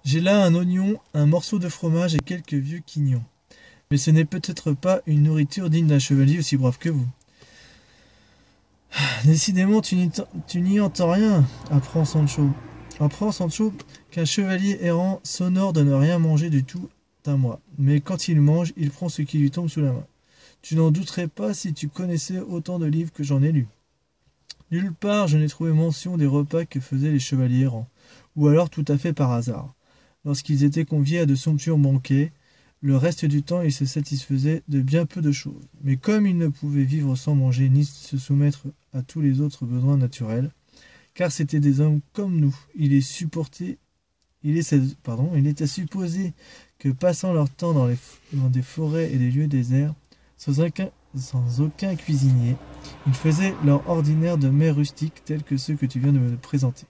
J'ai là un oignon, un morceau de fromage et quelques vieux quignons. Mais ce n'est peut-être pas une nourriture digne d'un chevalier aussi brave que vous. Décidément, tu n'y entends rien, apprend Sancho. Apprends, Sancho, qu'un chevalier errant s'honore de ne rien manger du tout un mois. Mais quand il mange, il prend ce qui lui tombe sous la main. Tu n'en douterais pas si tu connaissais autant de livres que j'en ai lus. Nulle part je n'ai trouvé mention des repas que faisaient les chevaliers errants, ou alors tout à fait par hasard. Lorsqu'ils étaient conviés à de somptueux banquets, le reste du temps ils se satisfaisaient de bien peu de choses. Mais comme ils ne pouvaient vivre sans manger ni se soumettre à tous les autres besoins naturels, car c'étaient des hommes comme nous, il est à supposer que passant leur temps dans des forêts et des lieux déserts, sans aucun cuisinier, ils faisaient leur ordinaire de mets rustiques tels que ceux que tu viens de me présenter.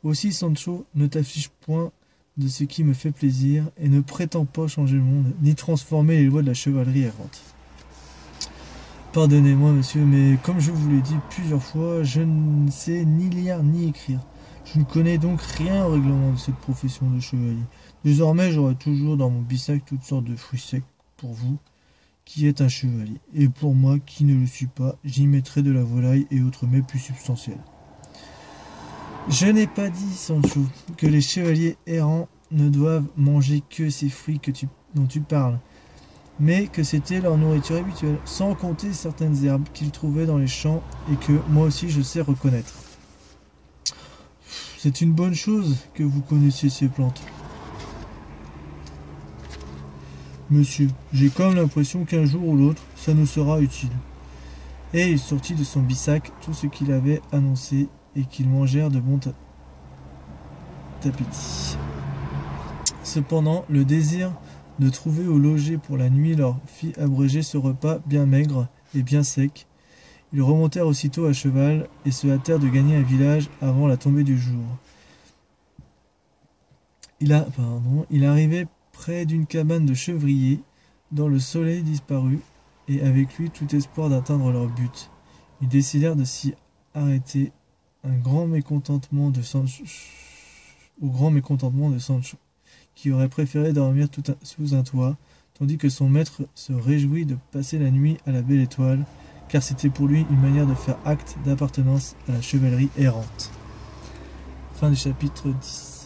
Aussi, Sancho, ne t'affiche point de ce qui me fait plaisir, et ne prétends pas changer le monde, ni transformer les lois de la chevalerie errante. Pardonnez-moi, monsieur, mais comme je vous l'ai dit plusieurs fois, je ne sais ni lire ni écrire. Je ne connais donc rien au règlement de cette profession de chevalier. Désormais, j'aurai toujours dans mon bissac toutes sortes de fruits secs pour vous, qui êtes un chevalier. Et pour moi, qui ne le suis pas, j'y mettrai de la volaille et autres mets plus substantiels. Je n'ai pas dit, Sancho, que les chevaliers errants ne doivent manger que ces fruits dont tu parles, mais que c'était leur nourriture habituelle, sans compter certaines herbes qu'ils trouvaient dans les champs et que moi aussi je sais reconnaître. C'est une bonne chose que vous connaissiez ces plantes. Monsieur, j'ai comme l'impression qu'un jour ou l'autre, ça nous sera utile. Et il sortit de son bissac tout ce qu'il avait annoncé et qu'ils mangèrent de bon appétit. Cependant, le désir de trouver où loger pour la nuit leur fit abréger ce repas bien maigre et bien sec. Ils remontèrent aussitôt à cheval et se hâtèrent de gagner un village avant la tombée du jour. Il arrivait près d'une cabane de chevriers, dont le soleil disparut, et avec lui tout espoir d'atteindre leur but. Ils décidèrent de s'y arrêter, au grand mécontentement de Sancho, qui aurait préféré dormir sous un toit, tandis que son maître se réjouit de passer la nuit à la belle étoile, car c'était pour lui une manière de faire acte d'appartenance à la chevalerie errante. Fin du chapitre 10.